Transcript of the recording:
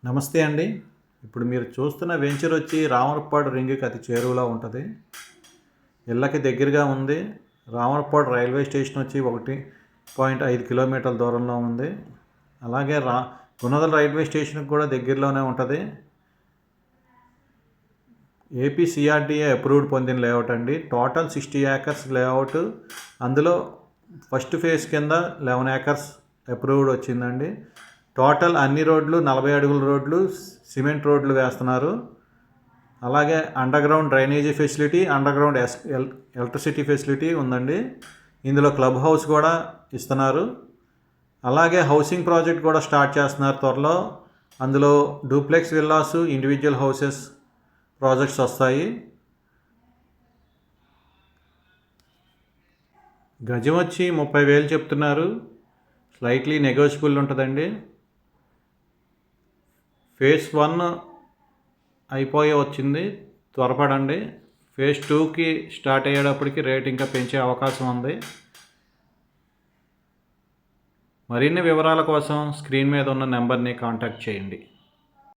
నమస్తే అండి. ఇప్పుడు మీరు చూస్తున్న వెంచర్ వచ్చి రామరపాడు రింగ్‌కి అతి చేరువలో ఉంటుంది. ఇళ్ళకి దగ్గరగా ఉంది. రామరపాడు రైల్వే స్టేషన్ వచ్చి 1.5 కిలోమీటర్ల దూరంలో ఉంది. అలాగే గుణదల రైల్వే స్టేషన్కి కూడా దగ్గరలోనే ఉంటుంది. ఏపీ సిఆర్డీఏ అప్రూవ్డ్ పొందిన లేఅవుట్ అండి. Total 60 acres layout. అందులో ఫస్ట్ ఫేజ్ కింద 11 ఏకర్స్ అప్రూవ్డ్ వచ్చిందండి. టోటల్ అన్ని రోడ్లు 40 అడుగుల రోడ్లు, సిమెంట్ రోడ్లు వేస్తున్నారు. అలాగే underground drainage facility, underground electricity facility ఉందండి. ఇందులో క్లబ్ హౌస్ కూడా ఇస్తున్నారు. అలాగే హౌసింగ్ ప్రాజెక్ట్ కూడా స్టార్ట్ చేస్తున్నారు త్వరలో. అందులో duplex villas, individual houses projects వస్తాయి. గజం వచ్చి 30,000 చెప్తున్నారు. స్లైట్లీ నెగోషియబుల్ ఉంటుందండి. ఫేజ్ 1 అయిపోయి వచ్చింది, త్వరపడండి. ఫేజ్ 2కి స్టార్ట్ అయ్యేటప్పటికి రేట్ ఇంకా పెంచే అవకాశం ఉంది. మరిన్ని వివరాల కోసం స్క్రీన్ మీద ఉన్న నెంబర్ని కాంటాక్ట్ చేయండి.